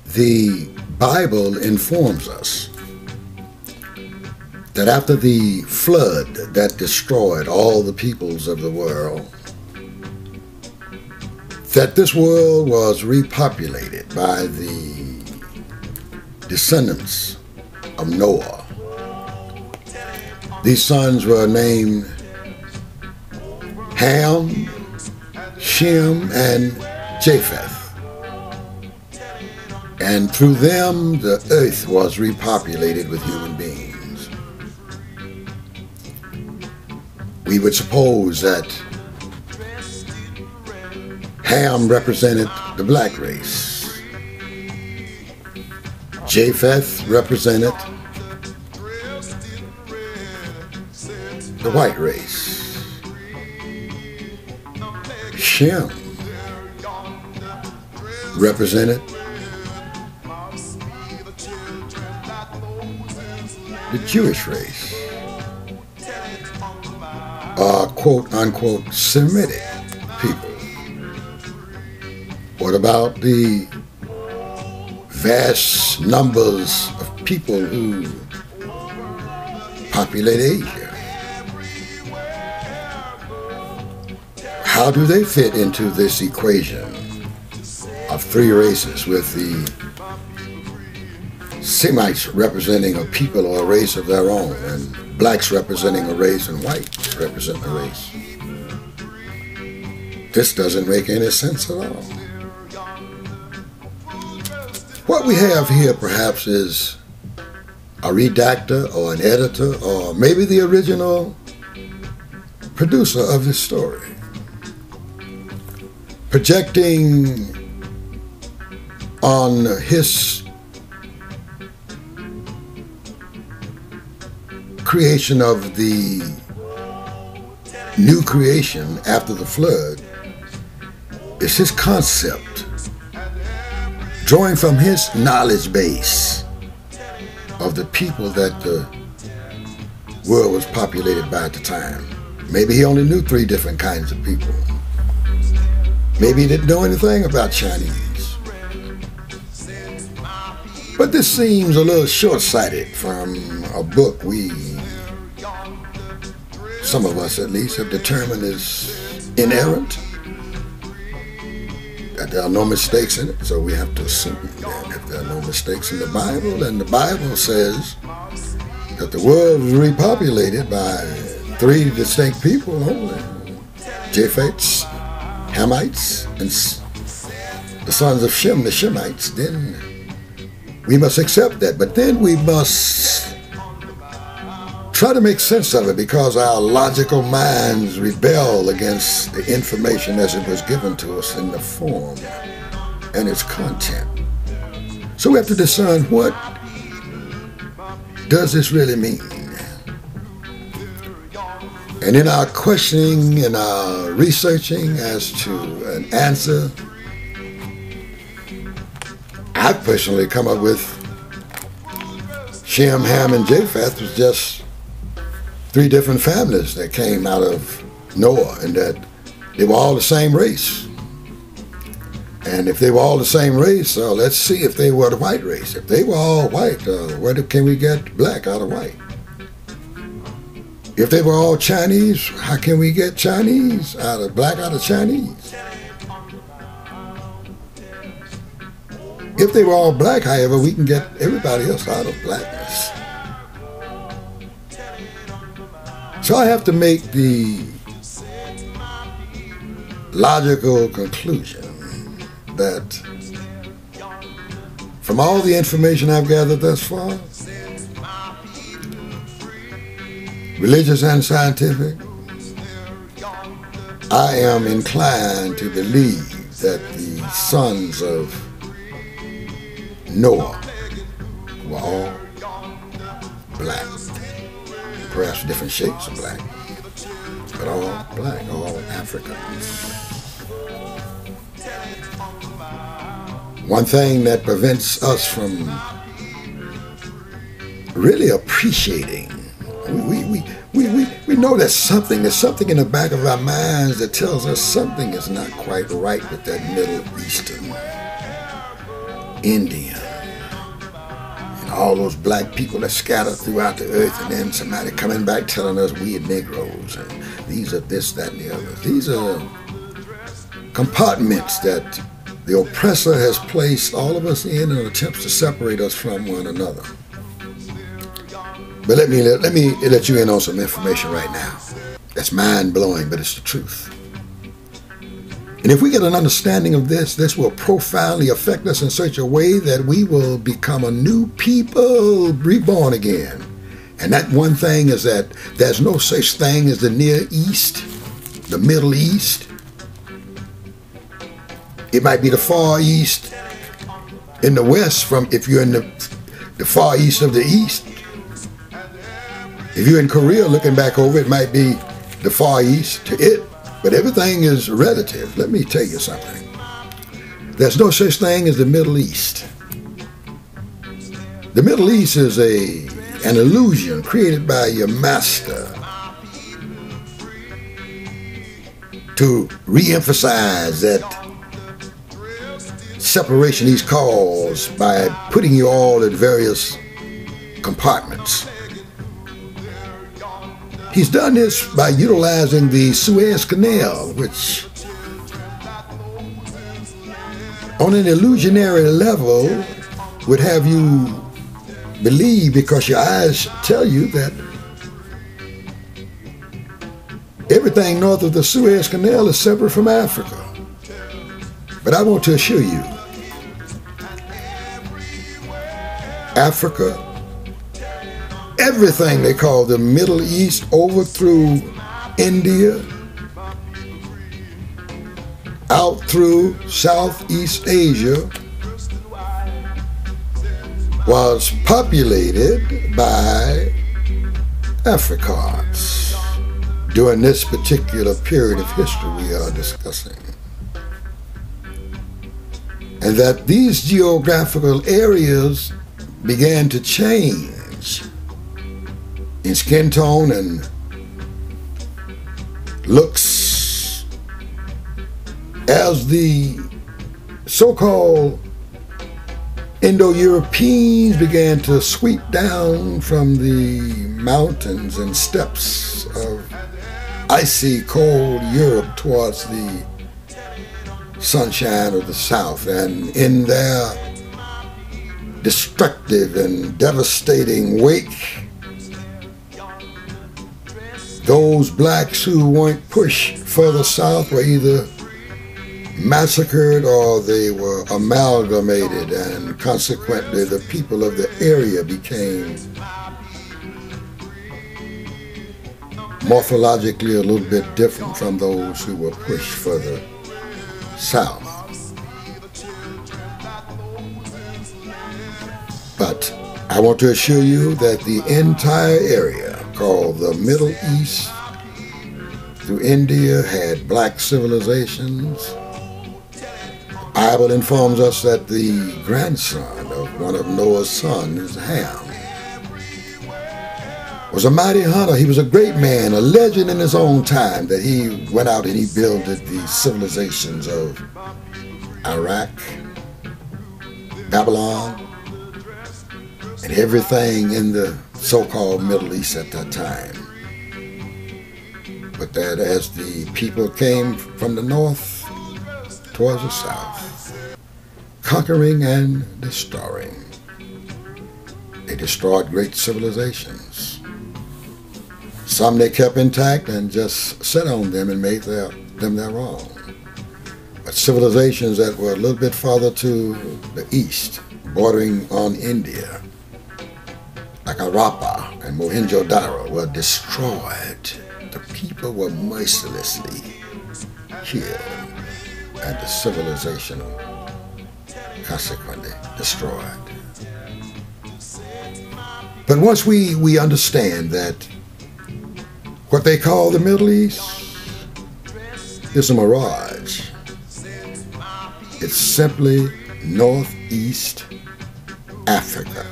The Bible informs us that after the flood that destroyed all the peoples of the world, that this world was repopulated by the descendants of Noah. These sons were named Ham, Shem, and Japheth. And through them, the earth was repopulated with human beings. We would suppose that Ham represented the black race. Japheth represented the white race. Shem represented the Jewish race, quote-unquote Semitic people. What about the vast numbers of people who populate Asia? How do they fit into this equation of three races, with the Semites representing a people or a race of their own, and blacks representing a race, and whites representing a race? This doesn't make any sense at all. What we have here perhaps is a redactor or an editor or maybe the original producer of this story, projecting on his creation of the new creation after the flood. It's his concept, drawing from his knowledge base of the people that the world was populated by at the time. Maybe he only knew 3 different kinds of people. Maybe he didn't know anything about Chinese. But this seems a little short-sighted from a book some of us at least, have determined is inerrant, that there are no mistakes in it. So we have to assume that if there are no mistakes in the Bible, and the Bible says that the world was repopulated by 3 distinct people only, Japheths, Hamites, and the sons of Shem, the Shemites, then we must accept that. But then we must try to make sense of it, because our logical minds rebel against the information as it was given to us in the form and its content. So we have to discern, what does this really mean? And in our questioning and our researching as to an answer, I've personally come up with Shem, Ham, and Japheth was just 3 different families that came out of Noah, and that they were all the same race. And if they were all the same race, let's see if they were the white race. If they were all white, where can we get black out of white? If they were all Chinese, how can we get Chinese out of black out of Chinese? If they were all black, however, we can get everybody else out of blackness. So I have to make the logical conclusion that from all the information I've gathered thus far, religious and scientific, I am inclined to believe that the sons of Noah were all black. Perhaps different shades of black, but all black, all Africans. One thing that prevents us from really appreciating, we know there's something in the back of our minds that tells us something is not quite right with that Middle Eastern Indian, and all those black people that scattered throughout the earth, and then somebody coming back telling us we are Negroes, and these are this, that, and the other. These are compartments that the oppressor has placed all of us in attempts to separate us from one another. But let me let you in on some information right now. That's mind-blowing, but it's the truth. And if we get an understanding of this, this will profoundly affect us in such a way that we will become a new people, reborn again. And that one thing is that there's no such thing as the Near East, the Middle East. It might be the Far East in the West, from if you're in the Far East of the East. If you're in Korea looking back over, it might be the Far East to it. But everything is relative. Let me tell you something. There's no such thing as the Middle East. The Middle East is an illusion created by your master to re-emphasize that separation he's caused by putting you all in various compartments. He's done this by utilizing the Suez Canal, which on an illusionary level would have you believe, because your eyes tell you, that everything north of the Suez Canal is separate from Africa. But I want to assure you, Africa, everything they call the Middle East, over through India, out through Southeast Asia, was populated by Africans during this particular period of history we are discussing. And that these geographical areas began to change in skin tone and looks as the so-called Indo-Europeans began to sweep down from the mountains and steppes of icy cold Europe towards the sunshine of the South, and in their destructive and devastating wake, those blacks who weren't pushed further south were either massacred or they were amalgamated, and consequently the people of the area became morphologically a little bit different from those who were pushed further south. But I want to assure you that the entire area called the Middle East through India had black civilizations. The Bible informs us that the grandson of one of Noah's sons, Ham, was a mighty hunter. He was a great man, a legend in his own time, that he went out and he builded the civilizations of Iraq, Babylon, and everything in the so-called Middle East at that time. But that as the people came from the north towards the south, conquering and destroying, they destroyed great civilizations. Some they kept intact and just set on them and made them their own. But civilizations that were a little bit farther to the east, bordering on India, like Harappa and Mohenjo-Daro, were destroyed. The people were mercilessly killed, and the civilization consequently destroyed. But once we understand that what they call the Middle East is a mirage, it's simply Northeast Africa.